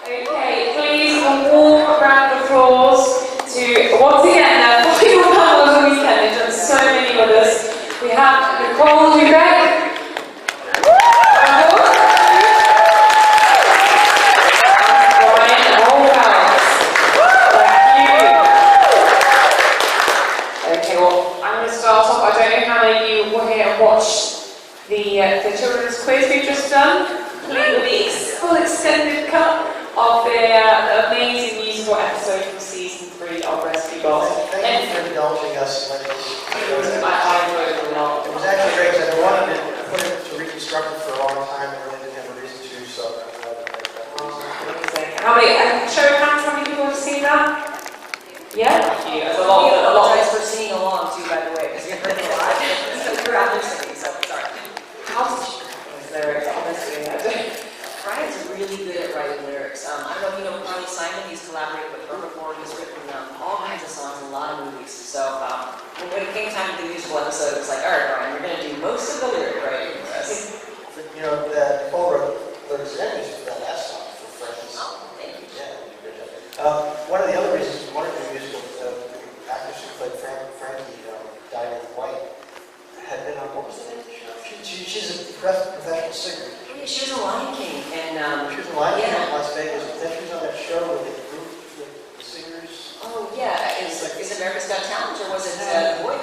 Okay, please a warm round of applause to, once again, our final panel of the weekend. They've done so many with us. We have Nicole Dubuc. Okay, well, I'm going to start off. I don't know how many of you were here and watched the children's quiz we've just done. Completely full extended cut of the amazing musical episode from season 3 of Rescue Dolls. Thank you for indulging us. I enjoyed it a lot. It was actually great because I wanted to put it to reconstruct it for a long time and really didn't have a reason to, so I'm glad to make that. How many, show of hands, how many people have seen that? Yeah? Thank you. That's a lot. Thanks for singing along too, by the way, because you've heard a lot. You're out there singing, so sorry. How did you compose lyrics? Honestly, I don't. Brian's really good at writing lyrics. I don't know if you know Carly Simon. He's collaborated with her before. He's written all kinds of songs, a lot of movies. So when it came time to do the musical episode, it was like, all right, Brian, we're going to do most of the lyric writing for us. You know, Nicole wrote lyrics and music for that last song for Friends. Oh, thank you. Yeah, you did a good job. One of the other reasons we wanted to do musical, the actress who played Frankie, Diane White, had been on, what was the name of the show? She's a professional singer. Yeah, she was a Lion King. And, she was in Lion King in Las Vegas, but then she was on that show with the group, the singers. oh, yeah. Is America's Got Talent, or was it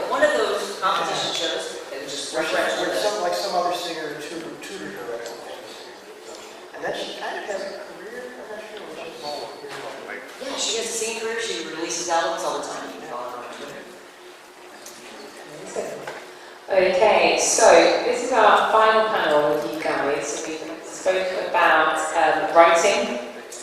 one of those competition shows? It was just Where some other singer tutored her or something. And then she kind of has a career, I'm not sure what she's all career. Yeah, she has a singing career. She releases albums all the time. You can follow her on Twitter. Okay, so this is our final panel with you guys. We spoke about writing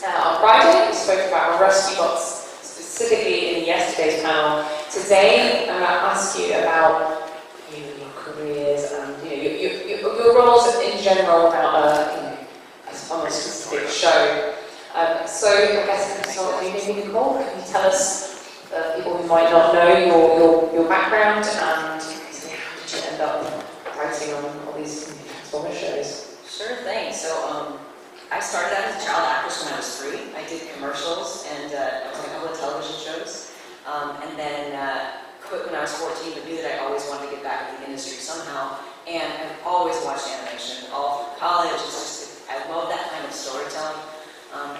on Friday. We spoke about rescue bots specifically in yesterday's panel. Today, I'm going to ask you about your careers and your roles in general about a specific show. So I guess I can start with you, maybe Nicole. Can you tell us, people who might not know your background and how did you end up writing on all these Transformers shows? Sure thing. So I started out as a child actress when I was 3. I did commercials and I was on a couple of television shows. And then quit when I was 14, but knew that I always wanted to get back into the industry somehow. And I've always watched animation all through college. It's just, I love that kind of storytelling.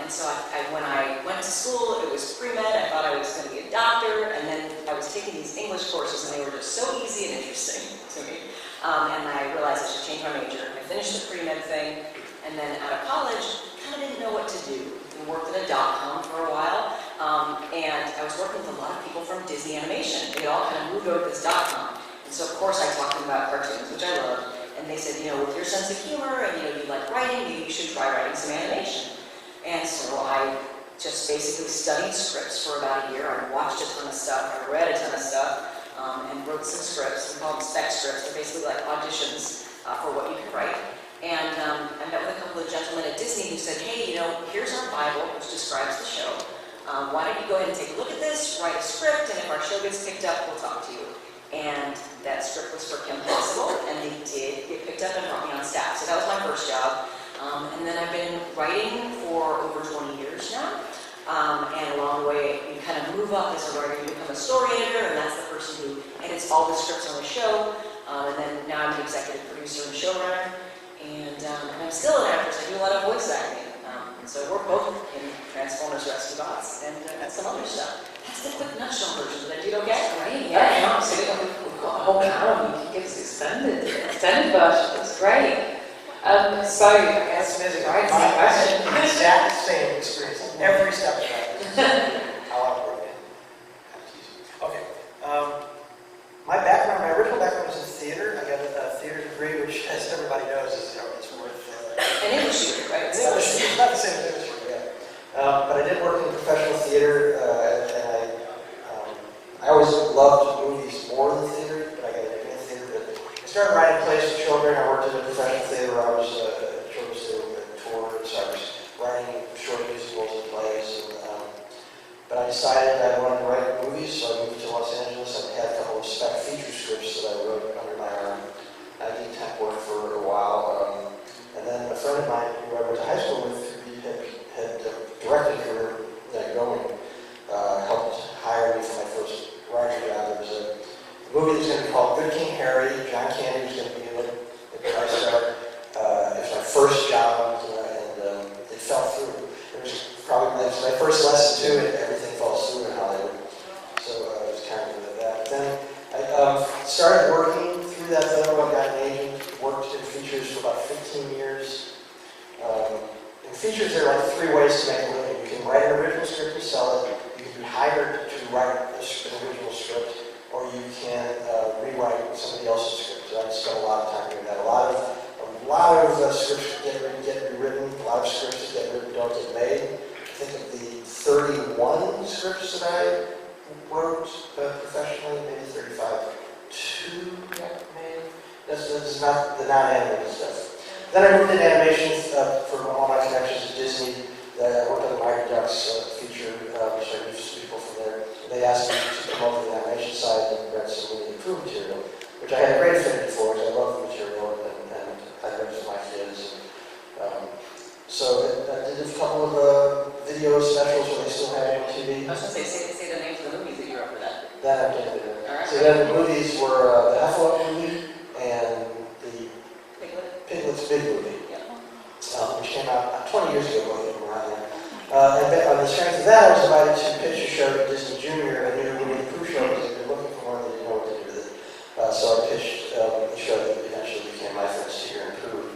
And so when I went to school, it was pre-med. I thought I was going to be a doctor, and then I was taking these English courses, and they were just so easy and interesting to me. And I realized I should change my major. I finished the pre-med thing, and then out of college, kind of didn't know what to do. I worked at a .com for a while, and I was working with a lot of people from Disney Animation. They all kind of moved over to this .com, and so of course I talked to them about cartoons, which I loved. And they said, with your sense of humor and you like writing, maybe you should try writing some animation. And so I just basically studied scripts for about a year. I watched a ton of stuff, I read a ton of stuff, and wrote some scripts. We call them spec scripts. They're basically like auditions for what you can write. And I met with a couple of gentlemen at Disney who said, hey, here's our Bible, which describes the show. Why don't you go ahead and take a look at this, write a script, and if our show gets picked up, we'll talk to you. And that script was for Kim Possible, and they did get picked up and brought me on staff. So that was my first job. And then I've been writing for over 20 years now. And along the way, you kind of move up as a writer, you become a story editor, and that's the person who edits all the scripts on the show. And then now I'm the executive producer and showrunner. And I'm still an actress. I do a lot of voice acting. And so we're both in Transformers Rescue Bots and some other stuff. That's the quick nutshell version. Did I do okay? Great, yeah, absolutely. We've got a whole panel. You can give us extended version. That's great. So I guess music writing question. Exact same experience every step of that. Okay. My original background was in theater. I got a theater degree, which, as everybody knows, is worth. An English degree, right? It's not the same as English degree, yeah. But I did work in professional theater, and I always loved movies more than theater, but I got a degree in theater. But I started writing plays for children. I worked in a professional theater. I was a children's theater tour, so I was writing short musicals and plays. But I decided I wanted to write movies, so I moved to Los Angeles and had a couple of spec feature scripts that I wrote under my arm. I did temp work for a while, and then a friend of mine who I went to high school with had directed fell through. It was probably my first lesson too, and everything falls through in Hollywood. So I was kind of good at that. But then I started working through that though. I got an agent, worked in features for about 15 years. In features, there are like 3 ways to make a living. You can write an original script and sell it. You can be hired to write an original script, or you can rewrite somebody else's script. So I spent a lot of time doing that. A lot of scripts get rewritten. A lot of scripts that get written don't get made. I think of the 31 scripts that I wrote professionally, maybe 35. 2 got made. That's not the non-animated stuff. Then I moved into animation for all my connections to Disney. I worked on the Mighty Ducks feature, which I knew some people from there. They asked me to come over to the animation side and read some really improved material, which I had a great affinity for because I love the material and I read it for my kids. So I did a couple of video specials when they still had it on TV. I was going to say the names of the movies that you wrote for that. That I did. Alright. So then the movies were the Hohlfeld movie and the Piglet's Big Movie, which came out 20 years ago, both of them around there. And on the strength of that, I was invited to pitch a show to Disney Junior, a new Winnie the Pooh show, because they've been looking for one, they didn't know what to do with it. So I pitched the show that eventually became My Friends Tigger and Pooh.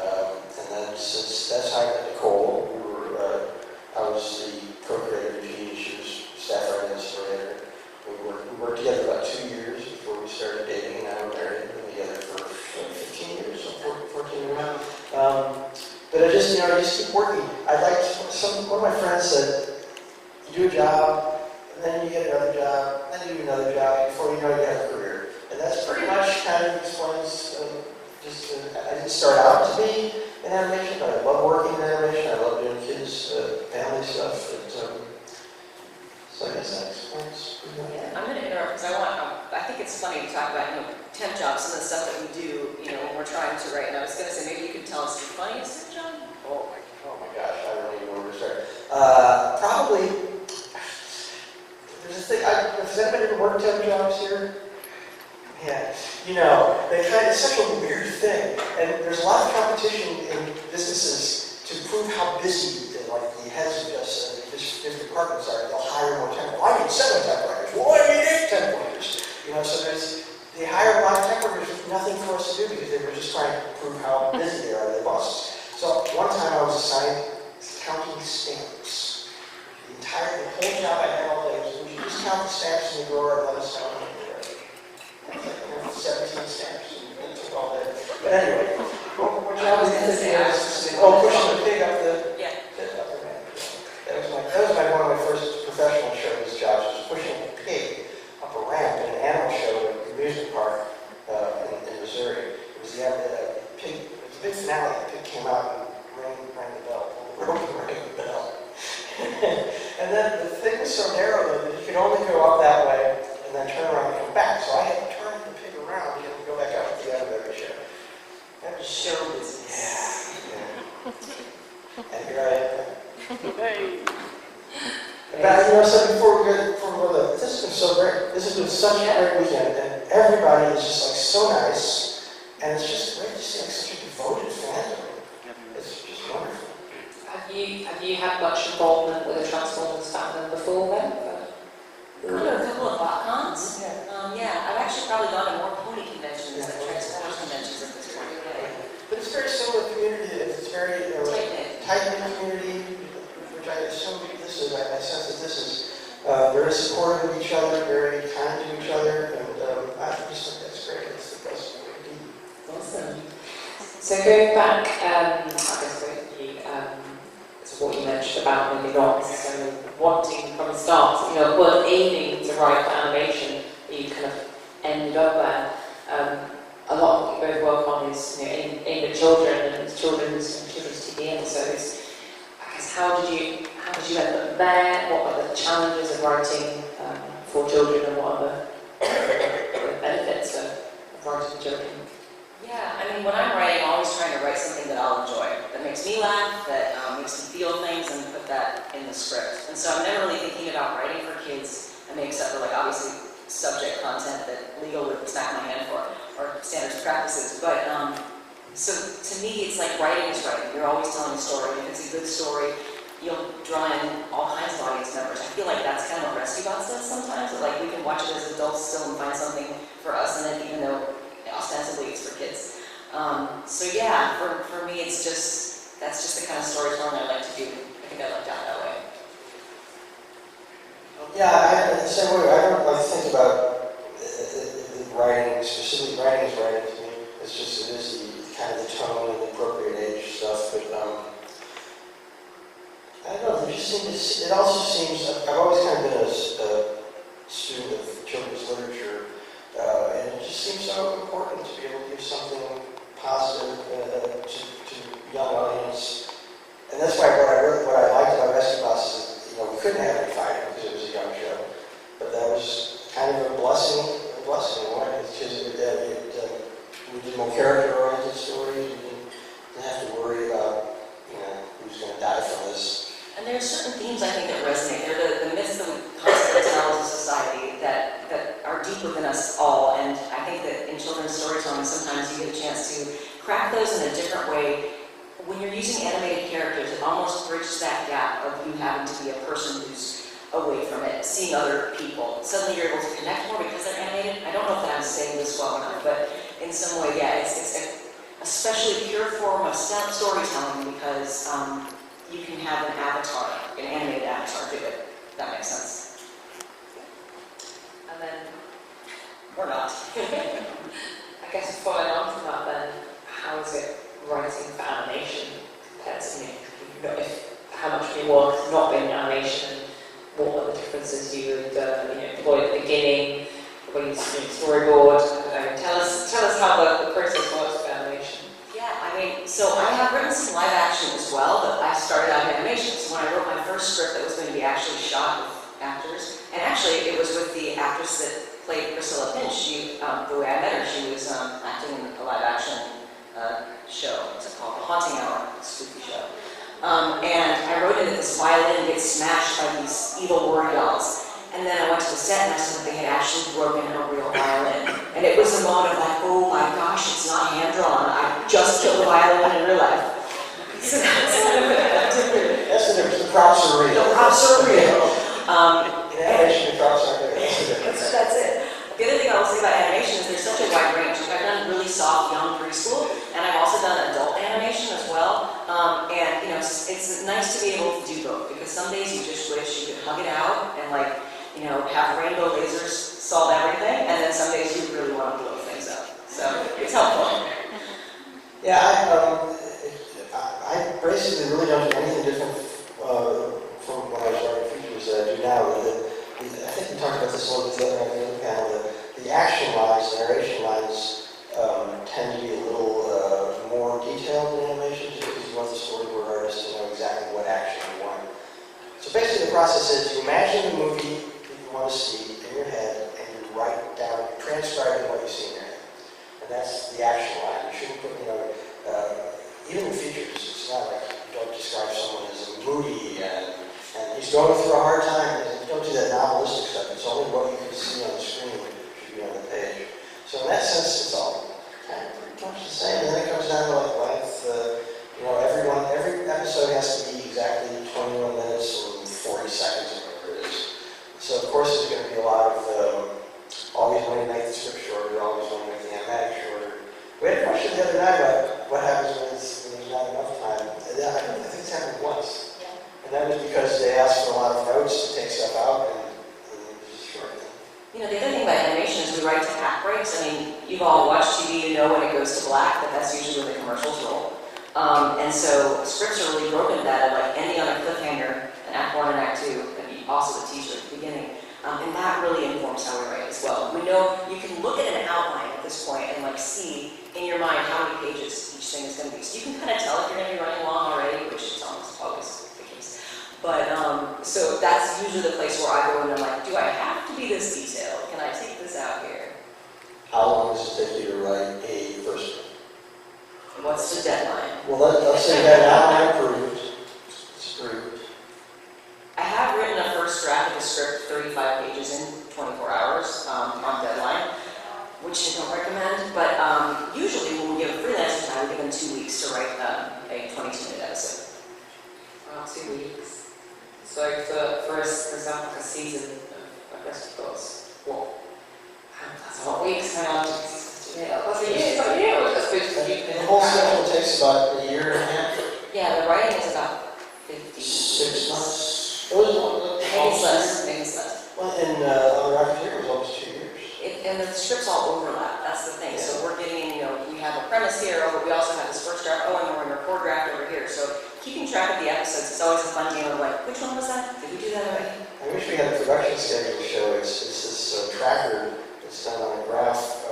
And then since that's how I met Nicole, I was the co-creator of G, she was staff writer and illustrator. We worked together about 2 years before we started dating, and now we're married. We've been together for 15 years, so 14 years now. But I just keep working. One of my friends said, you do a job, and then you get another job, and then you do another job, before you know it, you have a career. And that's pretty much kind of explains, I didn't start out to be in animation, but I love working in animation. I love doing kids, family stuff. So I guess that explains. Yeah, I'm going to interrupt because I think it's funny to talk about, temp jobs, some of the stuff that we do, when we're trying to write. And I was going to say, maybe you could tell us your funniest temp job? Oh my gosh, I don't even know where to start. Probably, there's a thing, has anybody ever worked temp jobs here? Yeah, it's such a weird thing. And there's a lot of competition in businesses to prove how busy the heads of different departments are. They'll hire more temp. Well, I need 7 temp writers. Well, I need 8 temp writers. So they hire a lot of temp writers with nothing for us to do because they were just trying to prove how busy they are, their bosses. So one time I was assigned counting stamps. The whole job I had all day was, would you just count the stamps in the drawer and let us know how many there are? 17 stamps. And it took all day. But anyway, what job was it? Pushing the pig up the ramp. That was one of my first professional shows jobs, was pushing a pig up a ramp in an animal show at the amusement park in Missouri. It was the pig. It was a big finale. The pig came out and rang the bell. Rang the bell. And then the thing was so narrow that you could only go up that way and then turn around and come back. So I had to turn the pig around and go back out to the elevator show. That was Show business. Yeah. And here I am. Hey. But I said before we go, this has been so great. This has been such a great weekend, and everybody is just so nice, and it's just great to see such a devoted fandom. It's just wonderful. Have you had much involvement with the Transformers fandom before then? I've done a couple of BotCons. I've actually probably gone to more pony conventions than Transformers conventions at this point. But it's very similar community. It's very tight-knit community, which I assume this is. I sense that this is very supportive of each other, very kind to each other, and I just think that's great. It's the best way to be. Awesome. So going back, I guess to what you mentioned about maybe not necessarily wanting from the start, weren't aiming to write for animation, but you kind of ended up there. A lot of what you both work on is aimed at children and children's TV episodes. I guess how did you end up there? What are the challenges of writing for children, and what are the benefits of writing for children? Yeah, when I'm writing, I'm always trying to write something that I'll enjoy, that makes me laugh, that makes me feel things, and put that in the script. And so I'm never really thinking about writing for kids, except for obviously subject content that legal would smack my hand for, or standards practices. But So to me, it's like writing is writing. You're always telling a story. If it's a good story, you'll draw in all kinds of audience members. I feel like that's kind of what Rescue Bots does sometimes. That, like, we can watch it as adults still and find something for us, and then even though ostensibly it's for kids. So yeah, for me, it's just, that's just the kind of storytelling I like to do. I think I lucked out that way. Yeah, I, in the same way, I don't like to think about writing, specifically writing is writing to me. It's just, it is the kind of the tone and the appropriate age stuff, but I don't know, it also seems, I've always kind of been a student of children's literature, and it just seems so important to be able to give something positive to young audience. And that's why what I liked about Rescue Bots is, we couldn't have any fighting because it was a young show, but that was kind of a blessing in a way, because we did more character-oriented stories. We didn't have to worry about, who's going to die from this. And there are certain themes, I think, that resonate. They're the myths that we constantly tell as a society that are deep within us all. And I think that in children's storytelling, sometimes you get a chance to crack those in a different way. When you're using animated characters, it almost bridges that gap of you having to be a person who's away from it, seeing other people. Suddenly you're able to connect more because they're animated. I don't know if that I'm saying this well enough, but in some way, yeah, it's a especially pure form of storytelling because you can have an avatar, an animated avatar do it. If that makes sense. And then, Or not. I guess following on from that then, how is it writing for animation compared to, how much of your work has not been animation, and what are the differences you would employ at the beginning, when you storyboard? Tell us how the process works for animation. Yeah, so I have written some live action as well, but I started out in animation. So when I wrote my first script that was going to be actually shot with actors, and actually it was with the actress that played Priscilla Finch. The way I met her, she was acting in a live action show. What's it called? The Haunting Hour, a spooky show. And I wrote in that this violin gets smashed by these evil worry dolls. And then I went to the set and I saw that they had actually broken a real violin. And it was a moment of like, oh my gosh, it's not hand-drawn. I just killed a violin in real life. So that's kind of different. That's the difference. The props are real. The props are real. In animation, the props aren't real. That's the difference. That's it. The other thing I will say about animation is there's such a wide range. I've done really soft, young preschool, and I've also done adult animation as well. And it's nice to be able to do both because some days you just wish you could hug it out and have rainbow lasers solve everything, and then some days you really want to blow things up. So it's helpful. Yeah, I basically really don't do anything different from when I was writing features that I do now. I think we talked about this a little bit on the other panel. The action lines, narration lines, tend to be a little more detailed in animation just because you want the storyboard artist to know exactly what action you want. So basically the process is you imagine the movie that you want to see in your head and you write down, you transcribe what you see in your head. And that's the action line. You shouldn't put, even in features, it's not like you don't describe someone as moody and he's going through a hard time. You don't do that novelistic stuff. It's only what you can see on the screen should be on the page. So in that sense, it's all kind of pretty much the same. And then it comes down to length. Every episode has to be exactly 21 minutes and 40 seconds or whatever it is. So of course there's going to be a lot of always wanting to make the script shorter, always wanting to make the animatic shorter. We had a question the other night about what happens when there's not enough time. I think it's happened once. Yeah. And that was because they asked for a lot of notes to take stuff out and just shorten it. The other thing about animation is we write to act breaks. You've all watched TV, you know when it goes to black, but that's usually when the commercials roll. And so scripts are really broken to that, of ending on a cliffhanger, in Act 1 and Act 2, and also the teaser at the beginning. And that really informs how we write as well. We know you can look at an outline at this point and see in your mind how many pages each thing is going to be. So you can kind of tell if you're going to be running long already, which is almost always the case. But so that's usually the place where I go and I'm like, do I have to be this detailed? Can I take this out here? How long does it take you to write a first one? What's the deadline? Well, let's say that outline approved. It's approved. I have written a first draft of the script, 35 pages in 24 hours on deadline. which I don't recommend, but usually when we give a freelancer time, we give them 2 weeks to write a 22-minute episode. Wow, 2 weeks. So for example, a season of Rescue Bots, what? That's a lot of weeks. Hang on. Yeah, that's a year. It's like a year. That's good for you. The whole schedule takes about a year and a half. Yeah, the writing is about 50. 6 months. It was Maybe it's less. Maybe it's less. Well, and on the Rocketeer it was almost 2 years. And the scripts all overlap. That's the thing. So we're getting, we have a premise here, but we also have this first draft. Oh, and we're in a record draft over here. So keeping track of the episodes is always a fun game of like, which one was that? Did we do that already? I wish we had a production schedule to show. It's this tracker that's done on a graph,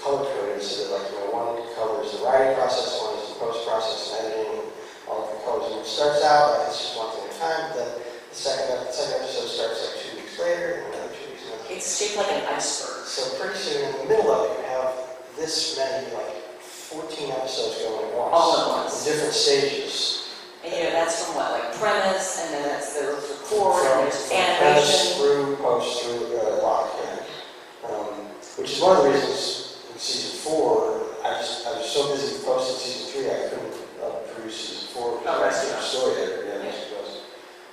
color coded, so that one color is the writing process, one is the post process and editing, all of the colors. And it starts out like it's just one thing at a time, but then the second episode starts like 2 weeks later, and another 2 weeks later. It's shaped like an iceberg. So pretty soon in the middle of it, you have this many, like 14 episodes going at once. All at once. In different stages. And that's from what, like premise, and then that's the record, From and there's premise animation. through post through lock, which is one of the reasons in season 4 I was so busy with posting season 3 I couldn't produce season 4 because that's a different story there. Yeah, I suppose.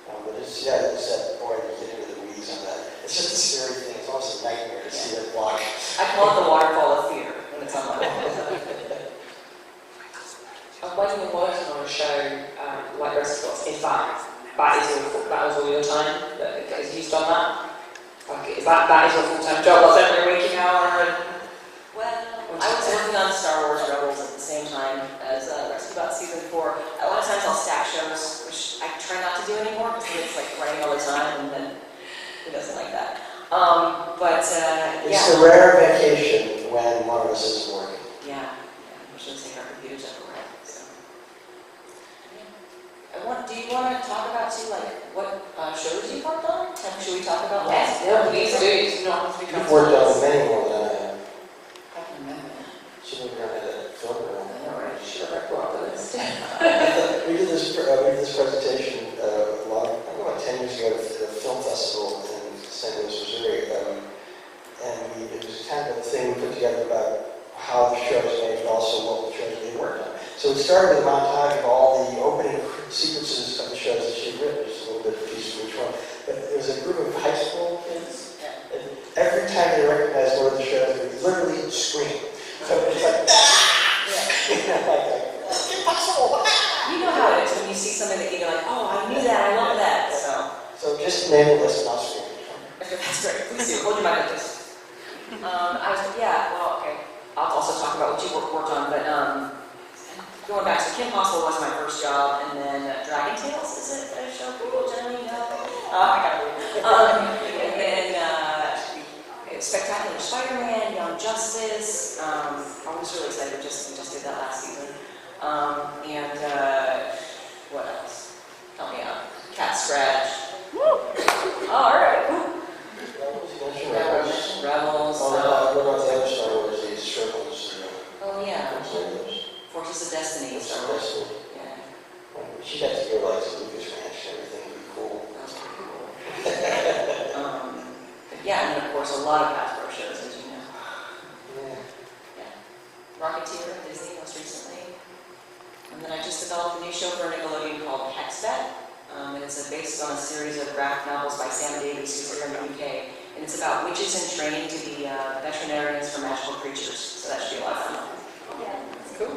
But it's that boy to get into the weeds on that. It's just a scary thing. It's almost a nightmare to see that block. I call it the waterfall of fear when it's on my wall. And when you're working on a show like Rescue Bots, in fact, that was all your time that you've done that? Like, that is your full-time job? Was every waking hour? Well, I was working on Star Wars Rebels at the same time as Rescue Bots Season 4. A lot of times I'll stack shows, which I try not to do anymore because it's like writing all the time and then who doesn't like that? It's a rare vacation when one of us isn't working. Yeah, we should take our computers everywhere. So. Do you want to talk about too, like what shows you worked on? Should we talk about that? Yeah, please do. It's not to be You've worked on many more than I have. I can remember that. Should have had that film around. I know, right? Should have brought up the list. We did this presentation about 10 years ago at a film festival in St. Louis, Missouri, and it was kind of a thing we put together about how the show was made, but also what the shows they worked on. So it started with a montage of all the opening sequences of the shows that she had written, just a little bit of a piece of each one. But it was a group of high school kids, and every time they recognized one of the shows, they would literally scream. So it was like, impossible! You know how it is when you see something that you're like, oh, I knew that, I love that. So just name the list and I'll scream. That's great. Please do. Hold your mic like this. Okay. I'll also talk about what you worked on, but going back, so Kim Possible was my first job, and then Dragon Tales, is it a show people generally know? I got it. And then Spectacular Spider-Man, Young Justice. I was really excited, we just did that last season. What else? Help me out. Cat Scratch. Woo! All right. Woo. Rebels. What about the other Star Wars, these circles? Oh yeah. Forces of Destiny. Star Wars. Yeah. She got to go like to Lucas Ranch and everything. Pretty cool. That was pretty cool. And then of course a lot of Hasbro shows, as you know. Yeah. Rocketeer, Disney most recently. And then I just developed a new show for Nickelodeon called Hexbet. And it's based on a series of graphic novels by Sam Davies, who's here in the UK. And it's about witches in training to be veterinarians for magical creatures. So that should be a lot of fun. Yeah, that's cool.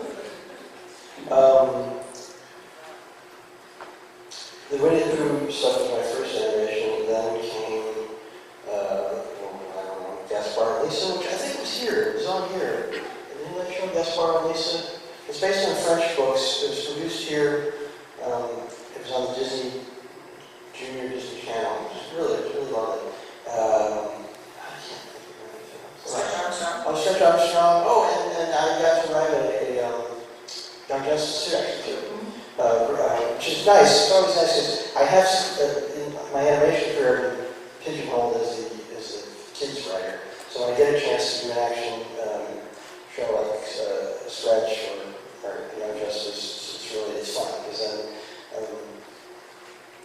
The Winnie the Pooh stuff was my first animation. Then came, Gaspar and Lisa, which I think was here. It was on here. Didn't that show Gaspar and Lisa? It's based on French books. It was produced here. It was on the Disney, Junior Disney Channel. It was really lovely. I can't think of anything else. Stretch Armstrong. Oh, Stretch Armstrong. Oh, and I got to write a Young Justice actually too, which is nice. It's always nice because I have in my animation career been pigeonholed as the kids writer. So when I get a chance to do an action show like Stretch or Young Justice, it's fun because then.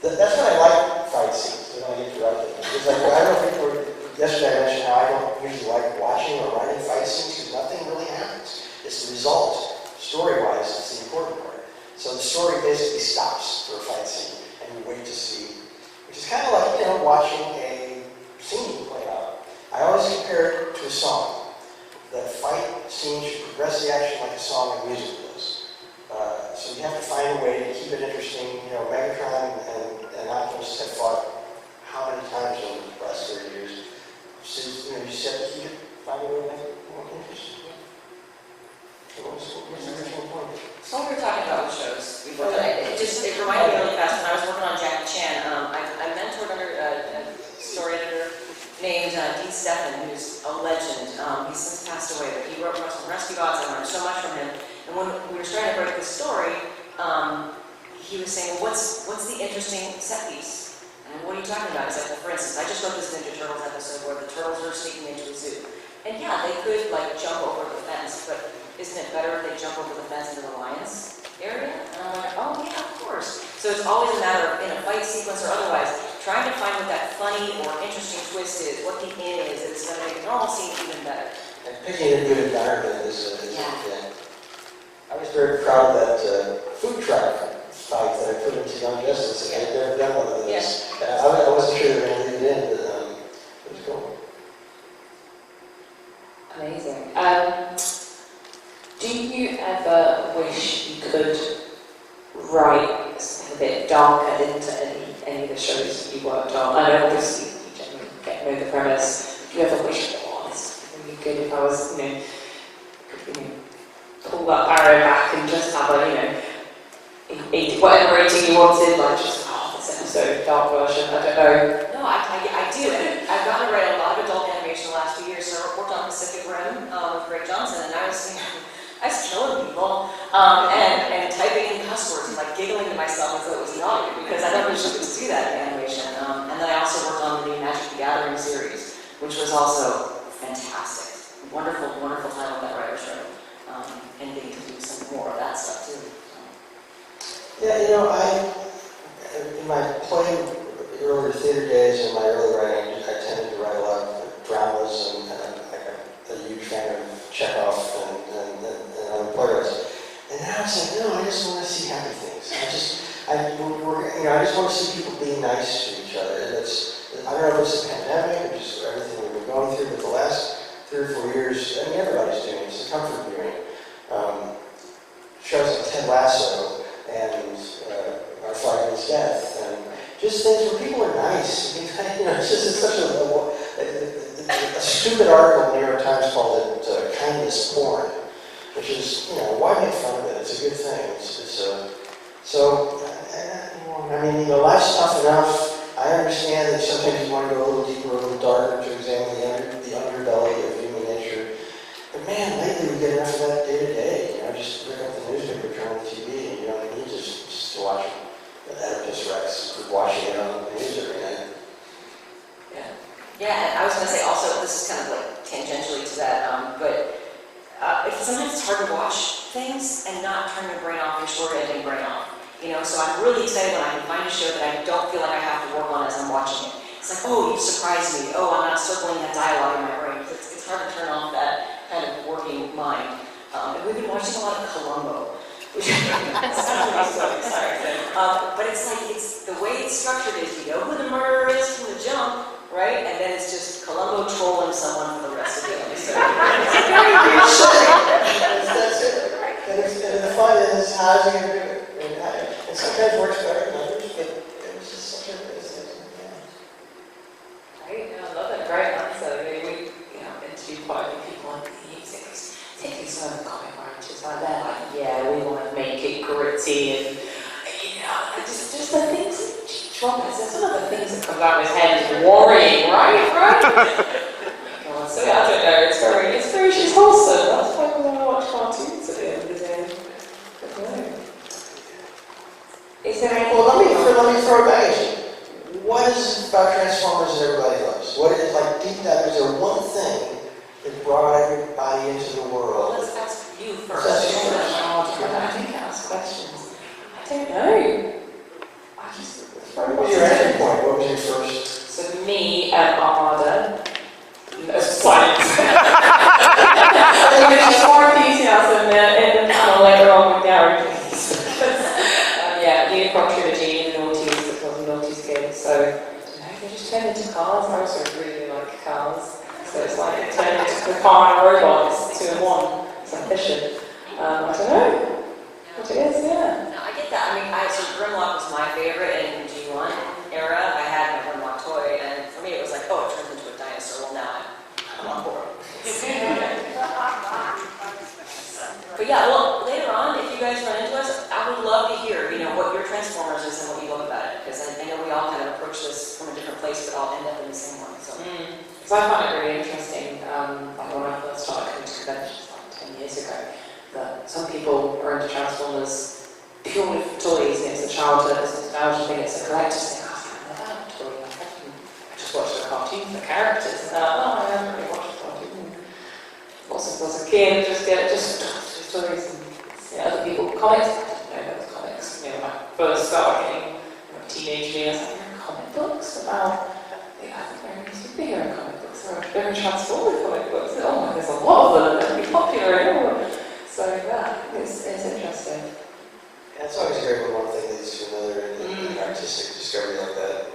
That's when I like fight scenes, when I get to write them. Because I don't think yesterday I mentioned how I don't usually like watching or writing fight fight scenes because nothing really happens. It's the result. Story-wise, it's the important part. So the story basically stops for a fight scene, and you wait to see, which is kind of like, watching a scene play out. I always compare it to a song. The fight scene should progress the action like a song and music does. So you have to find a way to keep it interesting. Megatron and Optimus have fought how many times over the last 30 years? So, you just have to keep it, find a way to make it more interesting. What's the original point? So what we were talking about with shows, it reminded me really fast when I was working on Jackie Chan. I mentored under a story editor named Dean Stephan, who's a legend. He's since passed away, but he wrote some Rescue Bots. I learned so much from him. And when we were starting to break this story, he was saying, well, what's the interesting set piece? And what are you talking about? He's like, well, for instance, I just wrote this Ninja Turtles episode where the turtles are sneaking into a zoo. And yeah, they could jump over the fence, but isn't it better if they jump over the fence into the lion's area? And I'm like, oh yeah, of course. So it's always a matter of, in a fight sequence or otherwise, trying to find what that funny or interesting twist is, what the in is that's going to make a normal scene even better. And picking a good environment is a Yeah. thing. I was very proud of that food truck fight that I put into Young Justice. I'd never done one of those. Yes. I wasn't sure they were going to leave it in, but it was cool. Amazing. Do you ever wish you could write something a bit darker into any of the shows you worked on? I know obviously you generally get to know the premise. Do you ever wish, oh, this would be good if I was, could pull that arrow back and just have whatever rating you wanted, this episode, dark version, I don't know. No, I do. And I've gotten to write a lot of adult animation the last few years. So I worked on Pacific Rim with Greg Johnson, and I was killing people and typing in cuss words and giggling to myself as though it was naughty because I never usually get to do that in animation. And then I also worked on the new Magic the Gathering series, which was also fantastic. Wonderful, wonderful time with that writer's room. And getting to do some more of that stuff too. Yeah, in my playing earlier theater days and my early writing, I tended to write a lot of dramas, and I'm a huge fan of Chekhov and other playwrights. And now it's no, I just want to see happy things. I just want to see people being nice to each other. And I don't know if it's the pandemic or just everything we've been going through, but the last 3 or 4 years, everybody's doing it. It's a comfort viewing. Shows like Ted Lasso and Our Flag Against Death, and just things where people are nice. It's such a stupid article in the New York Times called it kindness porn, which is, why make fun of it? It's a good thing. Life's tough enough. I understand that sometimes you want to go a little deeper, a little darker to examine the underbelly of human nature. But man, lately we get enough of that day to day. Just pick up the newspaper, turn on the TV, and you just to watch the Oedipus Rex, watching it on the news every night. Yeah, and I was going to say also, this is kind of tangentially to that, but sometimes it's hard to watch things and not turn your brain off, your short-ending brain off. So I'm really excited when I can find a show that I don't feel like I have to work on as I'm watching it. It's like, oh, you surprised me. Oh, I'm not circling that dialogue in my brain. It's hard to turn off that kind of working mind. And we've been watching a lot of Columbo, which sorry. But it's the way it's structured is you know who the murderer is from the jump, right? And then it's just Columbo trolling someone for the rest of the episode. It's a very weird show. That's it. And the fun is how's he going to do it? And sometimes works better than others, but it was just such a Great, I love it. Great answer. We interviewed quite a few people on the music. Particularly some of the comic writers, we want to make it gritty and, just the things that she drops. There's some of the things that come out of his head is worrying, right? God, so I don't know, it's very, she's wholesome. That's why we want to watch cartoons at the end of the day. Is there any... Well, let me throw it back at you. What is it about Transformers that everybody loves? What is deep down? Is there one thing that brought everybody into the world? Let's ask you first. I think I ask questions. I don't know. What was your entry point? What was your first? So me, Armada, science. So, you know, they just turn into cars. I also really like cars. So it's like turning into the car and a robot. It's 2 in 1. It's like efficient. I don't know what it is, yeah. No, I get that. I mean, so Grimlock was my favorite in G1 era. I had my Grimlock toy, and for me it was like, oh, it turns into a dinosaur. Well, now I'm on board. But yeah, well, later on, if you guys run into us, I would love to hear, you know, what your Transformers is and what you love about it. Because I know we all kind of approach this from a different place, but all end up in the same one. So. So I found it really interesting, like when I first started coming to conventions like 10 years ago, that some people are into Transformers purely for toys, and it's a childhood, it's a nostalgia thing, it's a collector's thing. I was like, I don't have a toy, I just watched the cartoons, the characters, and I haven't really watched the cartoon. Was a kid, just stories and other people, comics, I didn't know there was comics. You know, when I first started getting teenage years, I was like, comic books about, I think there are superhero comic books, there are Transformer comic books, oh my, there's a lot of them, they're really popular. So yeah, it's interesting. Yeah, it's always great when one thing leads to another and an artistic discovery like that.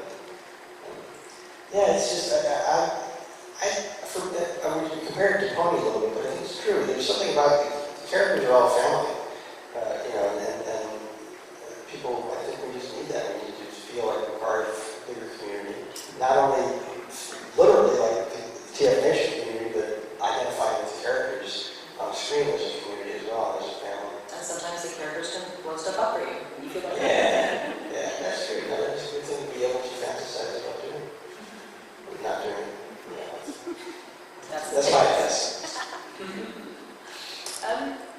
Yeah, it's just, I would compare it to Pony a little bit, but I think it's true. There's something about the characters are all family, you know, and people, I think we just need that. We need to feel like we're part of a bigger community. Not only literally like the TF community, but identifying with the characters on screen as a community as well, as a family. And sometimes the characters can blow stuff up for you. And you feel like Yeah, that's true. No, that's a good thing to be able to fantasize about doing. Not doing it. That's my guess.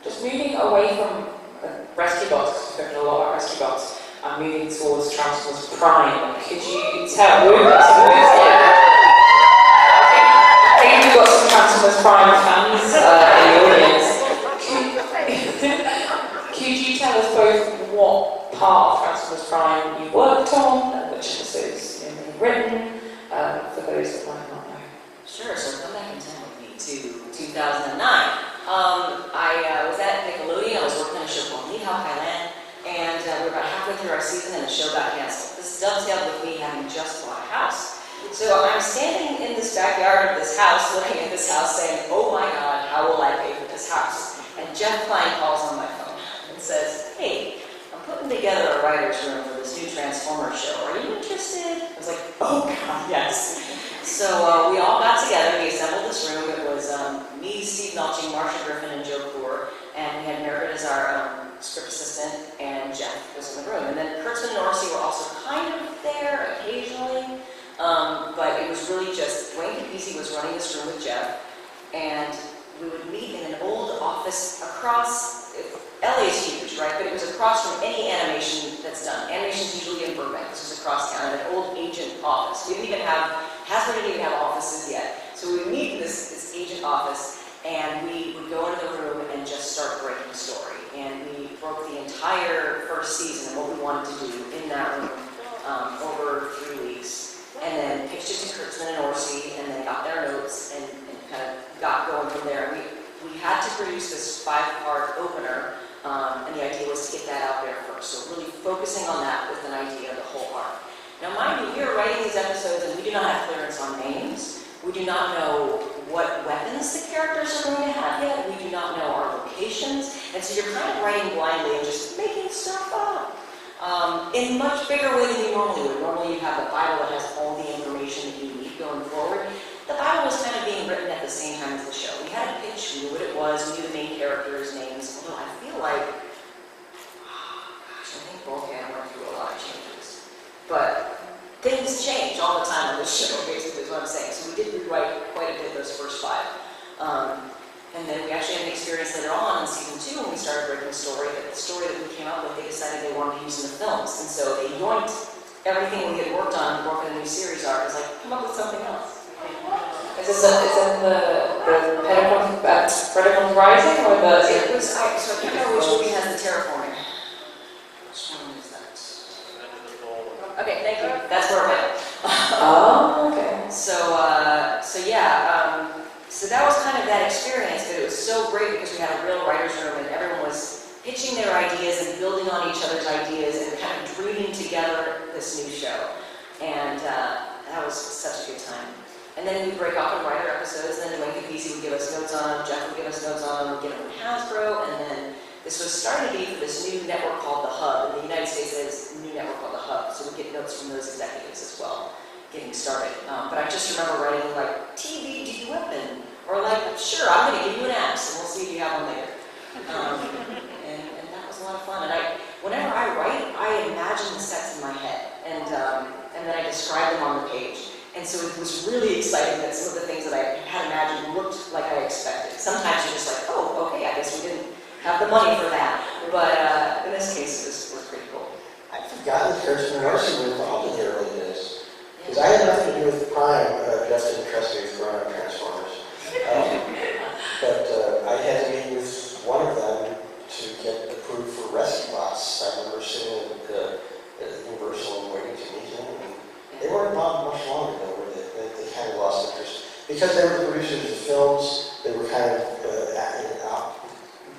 Just moving away from rescue bots, because we've spoken a lot about rescue bots, and moving towards Transformers Prime. Could you tell? I think we've got some Transformers Prime fans in the audience. Could you tell us both what part of Transformers Prime you worked on, and which episodes you've written, for those that might not know? Sure, so come back in time with me to 2009. I was at Nickelodeon. I was working on a show called Need Help Thailand, and we were about halfway through our season and the show got canceled. This dovetailed with me having just bought a house. So I'm standing in this backyard of this house, looking at this house saying, oh my God, how will I pay for this house? And Jeff Klein calls on my phone and says, hey, I'm putting together a writer's room for this new Transformers show. Are you interested? I was like, oh God, yes. So we all got together, we assembled this room. It was me, Steve Melching, Marsha Griffin, and Joe Poor, and we had Meredith as our script assistant, and Jeff was in the room. And then Kurtzman and Orsi were also kind of there occasionally, but it was really just, Wayne Capizzi was running this room with Jeff, and we would meet in an old office across, LA is huge, right? But it was across from any animation that's done. Animation's usually in Burbank. This was across town, an old agent office. We didn't even have, Hasbro didn't even have offices yet. So we would meet in this agent office, and we would go into the room and just start breaking the story. And we broke the entire first season and what we wanted to do in that room over 3 weeks. And then pitched it to Kurtzman and Orsi, and then got their notes and kind of got going from there. We had to produce this 5-part opener, and the idea was to get that out there first. So really focusing on that with an idea of the whole arc. Now mind you, we are writing these episodes and we do not have clearance on names. We do not know what weapons the characters are going to have yet. We do not know our locations. And so you're kind of writing blindly and just making stuff up. In a much bigger way than you normally would. Normally you have the Bible that has all the information that you need going forward. The Bible was kind of being written at the same time as the show. We had a pitch, we knew what it was, we knew the main characters' names. Although I feel like, I think Volcan went through a lot of changes. But things change all the time on this show, basically, is what I'm saying. So we did rewrite quite a bit those first 5. And then we actually had an experience later on in season 2 when we started breaking the story, that the story that we came up with, they decided they wanted to use in the films. And so they yoinked everything we had worked on, working a new series arc. It was like, come up with something else. Is it the Predacon Rising or the... It was, so I can't remember which movie has the terraforming. Which one is that? Okay, thank you. That's where it went. Oh, okay. So that was kind of that experience, but it was so great because we had a real writer's room and everyone was pitching their ideas and building on each other's ideas and kind of dreaming together this new show. And that was such a good time. And then we'd break off in writer episodes, and then Dwayne Capizzi would give us notes on them, Jeff would give us notes on them, we'd get them from Hasbro, and then this was starting to be for this new network called The Hub. In the United States, there's a new network called The Hub, so we'd get notes from those executives as well, getting started. But I just remember writing like, TBD weapon, or like, sure, I'm going to give you an axe, and we'll see if you have one later. And that was a lot of fun. And whenever I write, I imagine the sets in my head, and then I describe them on the page. And so it was really exciting that some of the things that I had imagined looked like I expected. Sometimes you're just like, oh, okay, I guess we didn't have the money for that. But in this case, it was pretty cool. I'd forgotten that Kirsten and Marcy were involved in the early days. Because I had nothing to do with Prime, just didn't trust me with growing up Transformers. But I had to meet with one of them to get approved for Rescue Bots. I remember sitting at Universal and waiting to meet him. And they weren't involved much longer, though, were they? They kind of lost interest. Because they were the producers of films, they were kind of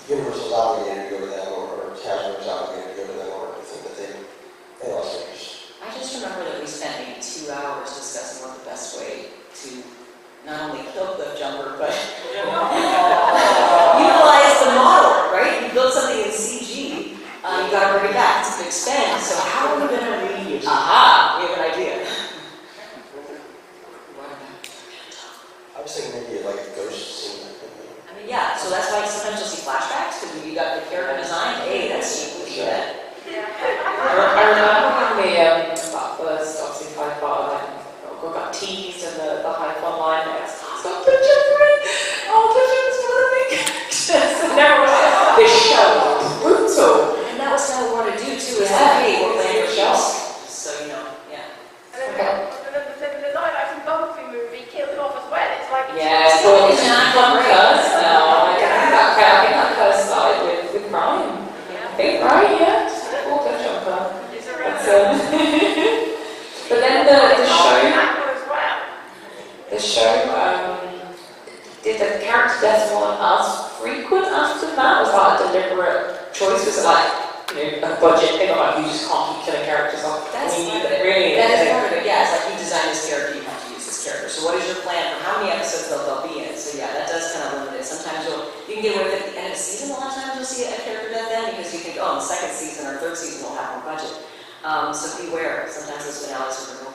Universal's obligated to go to them, or Hasbro was obligated to go to them, or everything, but they lost interest. I just remember that we spent maybe 2 hours discussing what the best way to not only kill Cliff Jumper, but utilize the model, right? You build something in CG, you got to bring it back. It's a big spend, so how are we going to reuse it? Aha! We have an idea. I was thinking maybe like a ghost scene. I mean, yeah, so that's why sometimes you'll see flashbacks, because when you got the character design, hey, that's cheap, we do that. I remember when the first, obviously, 5-part, got teased in the Hohlfeld online, and it's got Cliff Jumper in. Oh, Cliff Jumper's one of the main characters. And everyone was like, this show is brutal. And that was kind of what we wanted to do, too, is like, hey, we're playing for shows. So, you know, yeah. And then the live-action Bumblebee movie killed it off as well. It's like... Yeah, so it's not fun curse now. I think that curse started with Prime. I think, right? Yeah. Or Cliff Jumper. It's a real... But then the show, did the character death one as frequent after that? Was that a deliberate choice? Was it like, a budget thing, or like you just can't keep killing characters off? That's part of it. Really? That is part of it, yeah. It's like you design this character, you have to use this character. So what is your plan for how many episodes they'll be in? So yeah, that does kind of limit it. Sometimes you can get away with it at the end of the season. A lot of times you'll see a character death then because you think, oh, in the second season or third season we'll have more budget. So beware. Sometimes those finales are brutal.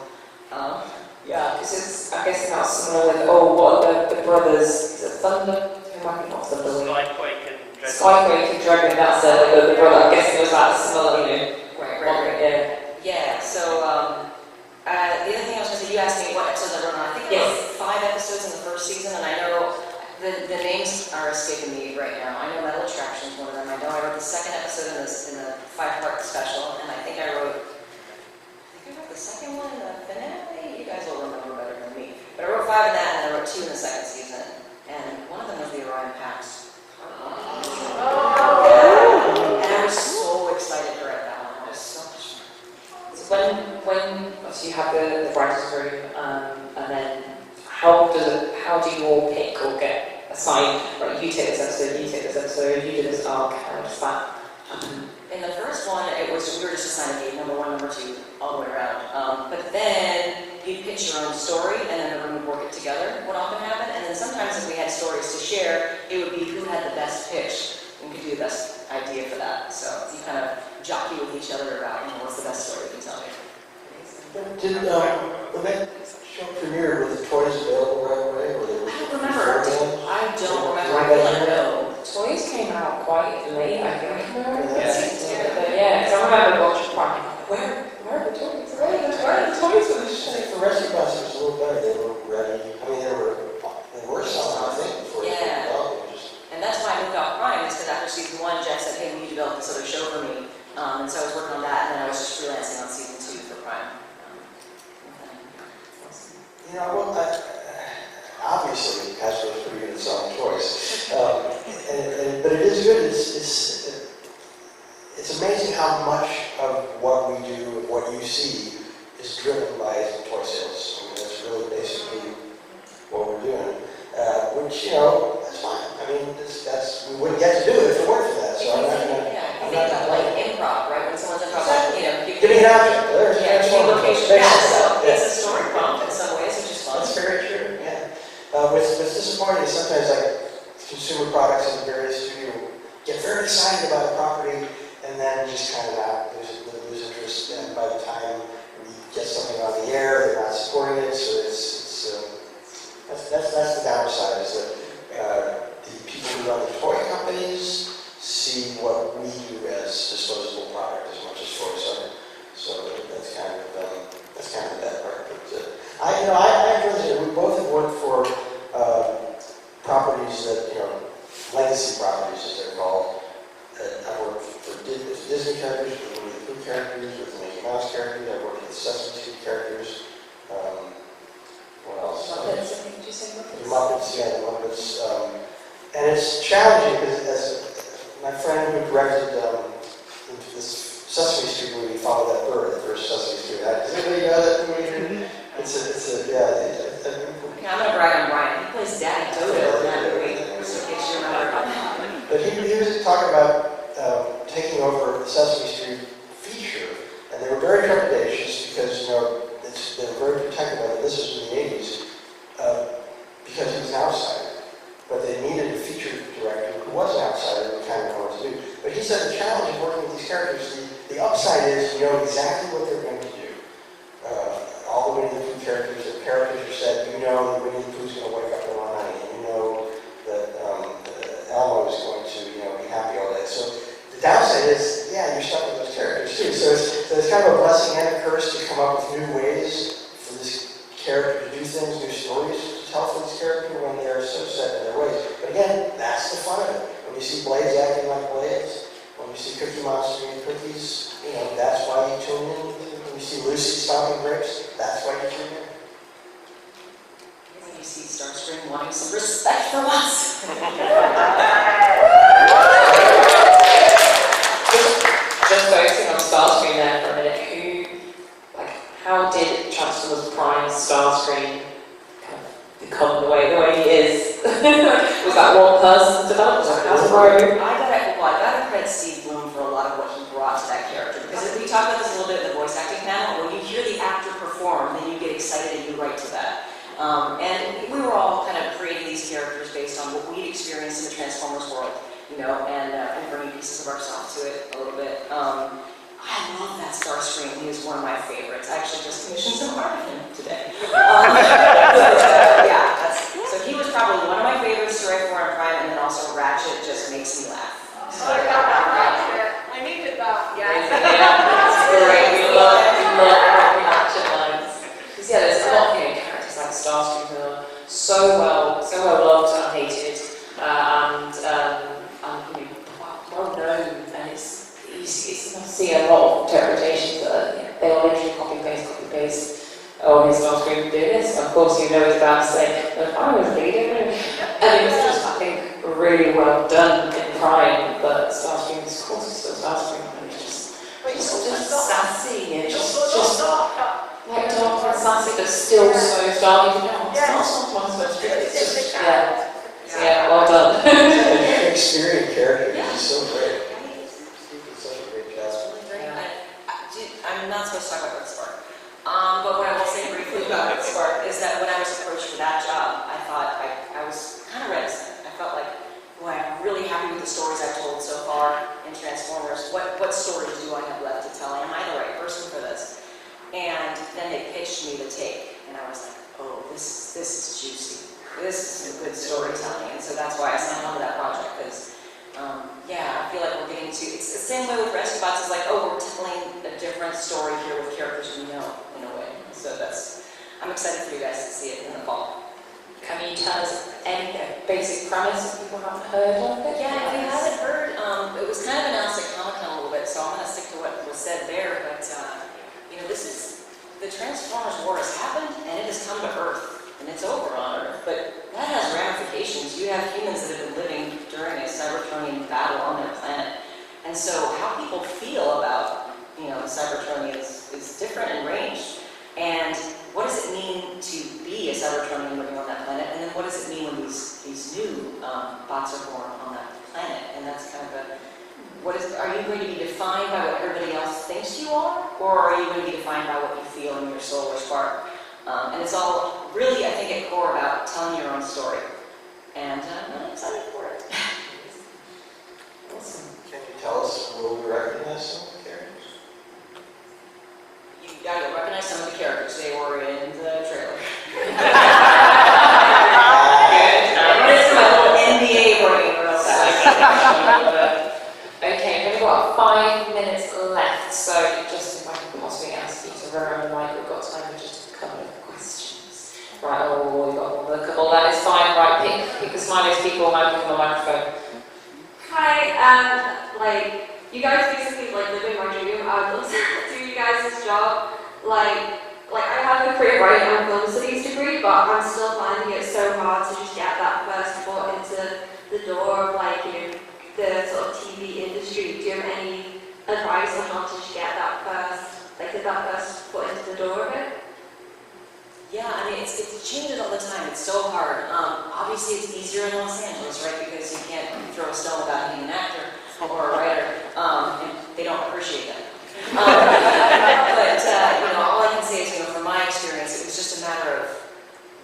Yeah, because it's, I guess now similar with, what are the brothers, is it Thunder? Who might be not Thunder? Skyquake and Dragon, that's the brother. I'm guessing it was that similar, Right. Yeah, so the other thing I was going to say, you asked me what episodes I wrote on. I think there were 5 episodes in the first season, and I know the names are escaping me right now. I know Metal Attraction is one of them. I know I wrote the second episode in the 5-part special, and I think I wrote the second one in the finale. You guys will remember better than me. But I wrote 5 in that, and I wrote 2 in the second season. And one of them was the Orion Pax. And I was so excited to write that one. It was so much fun. So when obviously you have the writer's room, and then how do you all pick or get assigned, right, you take this episode, you do this arc, how does that happen? In the first one, we were just assigned a gate, number 1, number 2, all the way around. But then you'd pitch your own story, and then the room would work it together, would often happen. And then sometimes if we had stories to share, it would be who had the best pitch and could do the best idea for that. So you kind of jockey with each other about, what's the best story you can tell me. Did when that show premiered, were the toys available right away? Or they were I don't remember. I don't remember. I Right. feel like no. Toys came out quite late, I think. Yeah. Yeah, because I remember watching Prime. Where? Where are the toys? Where are the toys for this I think shit? for Rescue Bots it was a little better. They were ready. I mean, they were selling, I think, before they Yeah. came out. They were just... And that's why I moved out Prime, is because after season 1, Jack said, hey, we need to develop this other show for me. And so I was working on that, and then I was just freelancing on season 2 for Prime. Well, obviously, Hasbro's pretty good at selling toys. But it is good. It's amazing how much of what we do and what you see is driven by toy sales. I mean, that's really basically what we're doing. Which, that's fine. I mean, we wouldn't get to do it if it weren't for that. So I'm not going to... I think about like improv, right? When someone's improv, Exactly. you Give me an object. There's yeah, Transformers. location. Space Yeah, Shuttle. so disappointing is sometimes like consumer products in various studios get very excited about a property and then just kind of not lose interest. And by the time we get something on the air, they're not supporting it. So that's the downside, is that the people who run the toy companies see what we do as disposable product as much as toys are. So that's kind of that part. But I enjoy it. We both have worked for properties that, legacy properties as they're called. I've worked for Disney characters, with the Winnie the Pooh characters, with the Mickey Mouse characters. I've worked with Sesame Street characters. What else? Muppets, I think. Did you say Muppets? The Muppets, yeah, the Muppets. And it's challenging because, as my friend who directed into this Sesame Street movie, Follow That Bird, the first Sesame Street. Does anybody know that movie? It's a Okay, I'm going to brag on Brian. He plays Daddy Dodo in that movie. Just in case you remember. But he was talking about taking over the Sesame Street feature, and they were very trepidatious because, they were very protective of it. This was in the 80s, because he was an outsider. But they needed a feature director who was an outsider and kind of know what to do. But he said the challenge of working with these characters, the upside is you know exactly what they're going to do. All the Winnie the Pooh characters, the characters are said, that Winnie the Pooh's going to wake up and want honey, and that Elmo is going to be happy all day. So the downside is, you're stuck with those characters too. So it's kind of a blessing and a curse to come up with new ways for this character to do things, new stories to tell for this character when they're so set in their ways. But again, that's the fun of it. When you see Blades acting like Blades, when you see Cookie Monster eating cookies, that's why you tune in. When you see Lucy stomping grapes, that's why you tune in. When you see Starscream wanting some respect from us. Just focusing on Starscream there for a minute, how did Transformers Prime Starscream kind of become the way he is? Was that one person's development? How's it grown? I gotta credit Steve Bloom for a lot of what he brought to that character. Because if we talked about this a little bit in the voice acting panel, when you hear the actor perform, then you get excited and you write to that. And we were all kind of creating these characters based on what we'd experienced in the Transformers world, and bringing pieces of ourselves to it a little bit. I love that Starscream. He was one of my favorites. I actually just commissioned some art of him today. So he was probably one of my favorites to write for on Prime, and then also Ratchet just makes me laugh. Oh, yeah, I needed that. Yeah, that's great. We love Ratchet lines. Because there's a lot of characters like Starscream who are so well loved and hated, and well known, and it's nice to see a lot of interpretations that they are literally copy paste. Oh, his Starscream doing this. Of course, he's about to say, "If I was leading," and it was just, I think, really well done in Prime. But Starscream, of course, is still Starscream, and it's just sassy and just like dark and sassy, but still so starry. It's not sometimes, but it's just well done. Shakespearean character, he's so great. I'm not supposed to talk about Red Spark. But what I will say briefly about Red Spark is that when I was approached for that job, I thought I was kind of reticent. I felt like, boy, I'm really happy with the stories I've told so far in Transformers. What stories do I have left to tell? Am I the right person for this? And then they pitched me the take, and I was like, oh, this is juicy. This is some good storytelling. And so that's why I signed on to that project, because I feel like we're getting to, it's the same way with Rescue Bots. It's like, oh, we're telling a different story here with characters we know, in a way. So I'm excited for you guys to see it in the fall. Can you tell us any basic premise if people haven't heard of it? Yeah, if you haven't heard, it was kind of announced at Comic-Con a little bit, so I'm going to stick to what was said there, but, the Transformers War has happened, and it has come to Earth, and it's over on Earth, but that has ramifications. You have humans that have been living during a Cybertronian battle on their planet, and so how people feel about, Cybertronian is different and ranged, and what does it mean to be a Cybertronian living on that planet, and then what does it mean when these new bots are born on that planet, and that's kind of are you going to be defined by what everybody else thinks you are, or are you going to be defined by what you feel in your soul or spark? And it's all really, I think, at core about telling your own story. and I'm excited for it. Awesome. Can you tell us, will we recognize some of the characters? You'll recognize some of the characters. They were in the trailer. This is my little NBA brain. Okay, we've got 5 minutes left, so just if I can possibly ask you to run around the mic, we've got time for just a couple of questions. Right, oh, we've got a couple, that is fine. Right, pick the smileyest people, I'll give them a microphone. Hi, you guys basically live in my dream. I would love to do you guys' job. I have a career writing and film studies degree, but I'm still finding it so hard to just get that first foot into the door of the sort of TV industry. Do you have any advice on how to just get that first foot into the door of it? Yeah, I mean, it changes all the time. It's so hard. Obviously, it's easier in Los Angeles, right? Because you can't throw a stone without hitting an actor or a writer, and they don't appreciate that. But all I can say is, from my experience, it was just a matter of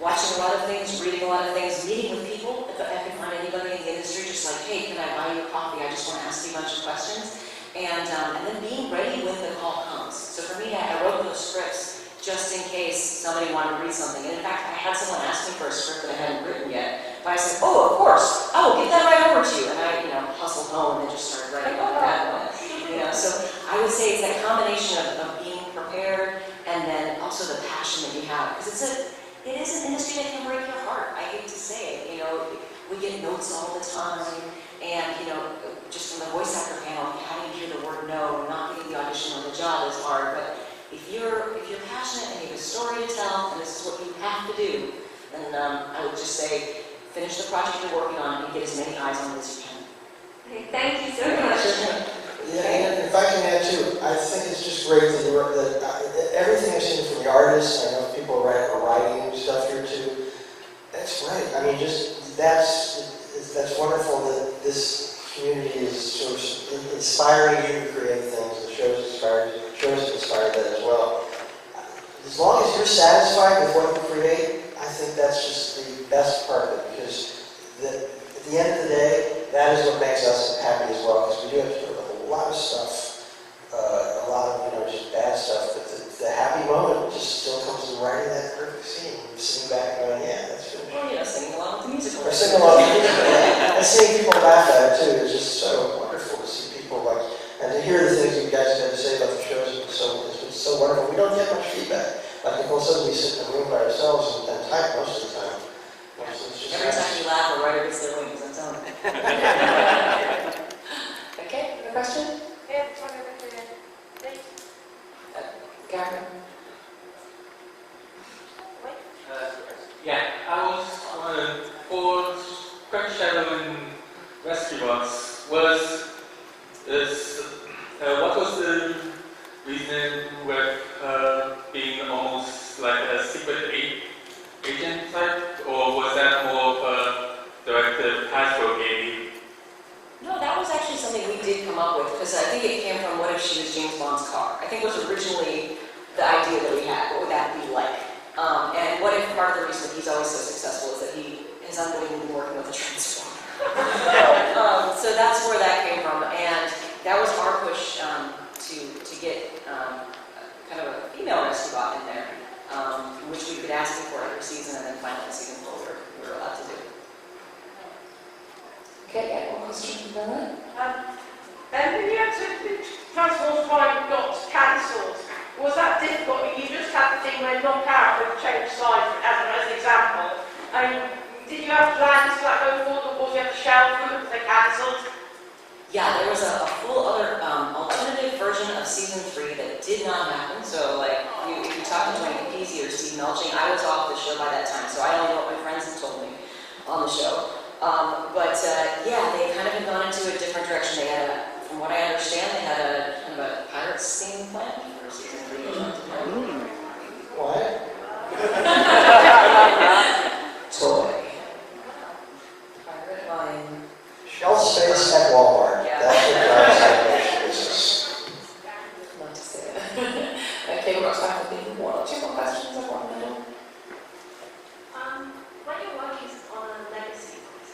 watching a lot of things, reading a lot of things, meeting with people. If I could find anybody in the industry, just like, hey, can I buy you a coffee? I just want to ask you a bunch of questions, and then being ready when the call comes. So for me, I wrote those scripts just in case somebody wanted to read something. And in fact, I had someone ask me for a script that I hadn't written yet. But I said, oh, of course, I will get that right over to you. And I, hustled home and just started writing about that one. So I would say it's that combination of being prepared and then also the passion that you have. Because it is an industry that can break your heart. I hate to say it. We get notes all the time. And, just from the voice actor panel, having to hear the word no, not getting the audition on the job is hard. But if you're passionate and you have a story to tell, and this is what you have to do, then I would just say, finish the project you're working on and get as many eyes on it as you can. Okay, thank you so much. Yeah, and if I can add too, I think it's just great that everything I've seen from the artists, I know people are writing stuff here too. That's great. I mean, that's wonderful that this community is sort of inspiring you to create things. The shows inspired that as well. As long as you're satisfied with what you create, I think that's just the best part of it, because at the end of the day, that is what makes us happy as well, because we do have to put up with a lot of stuff, a lot of just bad stuff, but the happy moment just still comes in writing that perfect scene. Sitting back and going, yeah, that's finished. Well, singing along with the musical. Or singing along with the musical, yeah. And seeing people laugh at it too is just so wonderful to see people and to hear the things you guys have to say about the shows. It's been so wonderful. We don't get much feedback. Like Nicole said, we sit in the room by ourselves and type most of the time. Every time you laugh, a writer gets their wings, I'm telling you. Okay, a question? Yeah, one over here. Please. Gary? Yeah, I was wondering, for Quick Shadow and Rescue Box, what was the reason with being almost like a secret agent type, or was that more of a directive Hasbro game? No, that was actually something we did come up with, because I think it came from what if she was James Bond's car. I think it was originally the idea that we had, what would that be like? And what if part of the reason that he's always so successful is that he is unwittingly working with a transformer. So that's where that came from, and that was our push to get kind of a female rescue bot in there, which we could ask him for every season, and then finally season 4 we were allowed to do. Okay, yeah, one question from Bella. When you had to Transformers Prime got cancelled, was that difficult? You just had the thing where non-character would change sides as an example. Did you have plans for that going forward, or did you have to shelve them because they cancelled? Yeah, there was a full other alternative version of season 3 that did not happen. So, if you talk to Joanne Capizzi or Steve Melching, I was off the show by that time, so I don't know what my friends had told me on the show. Yeah, they kind of had gone into a different direction. They had, from what I understand, they had a kind of a Pirates theme plan for season 3. What? Toy. Pirate line. Shelf space at Walmart. Yeah. That's what drives animation business. Love to say it. Okay, we've got time for maybe one or two more questions. I've got one middle. When you're working on a legacy voice,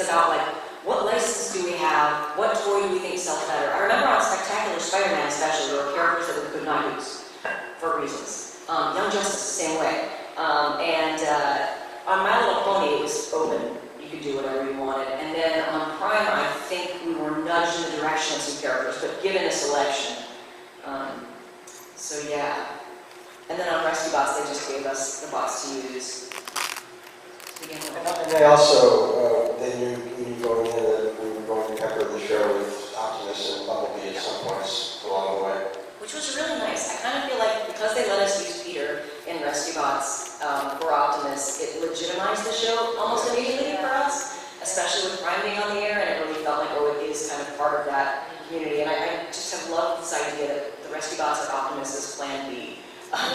about like, what license do we have? What toy do we think sells better? I remember on Spectacular Spider-Man especially, there were characters that we could not use for reasons. Young Justice, same way. On My Little Pony, it was open. You could do whatever you wanted. And then on Prime, I think we were nudged in the direction of some characters, but given a selection. So yeah. And then on Rescue Bots, they just gave us the bots to use. And they also, they knew going in that we were going to pepper the show with Optimus and Bumblebee at some points along the way. Which was really nice. I kind of feel like because they let us use Peter in Rescue Bots for Optimus, it legitimized the show almost immediately for us, especially with Prime being on the air, and it really felt like, oh, it is kind of part of that community. And I just have loved this idea that the Rescue Bots are Optimus's plan B.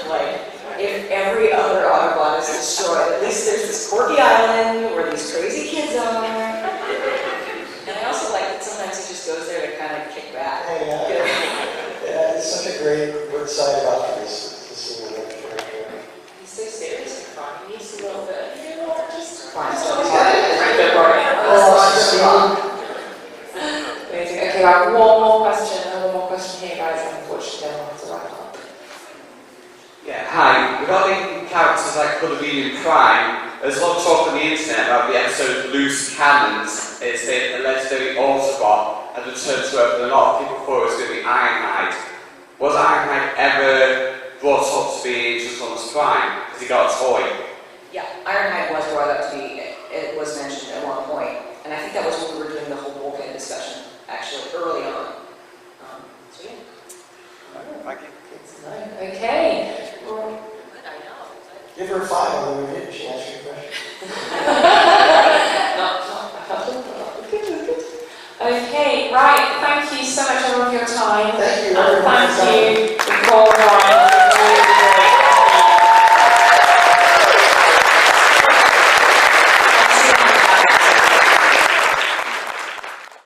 Like, if every other Autobot is destroyed, at least there's this quirky island where these crazy kids are. And I also like that sometimes he just goes there to kind of kick back. Yeah, it's such a great good side about this to see him. He's so serious and fun. He needs a little bit. You know what? Just Fine, so so amazing. Okay, I have one more question here, guys. Unfortunately, I have to wrap up. Yeah, hi. Regarding characters like Colour Bean and Prime, there's a lot of talk on the internet about the episode Loose Cannons. It's the legendary Autobot and return to Earth, and a lot of people thought it was going to be Ironhide. Was Ironhide ever brought up to be Transformers Prime? Because he got a toy. yeah, Ironhide was brought up to be, it was mentioned at one point, and I think that was when we were doing the whole Vulcan discussion, actually, early on. So yeah. Thank you. Okay. Well, Good, I know. Give her a 5 on the review. She answered your question. Okay, right. Thank you so much everyone for your time. Thank you. And thank you, Nicole, Ryan.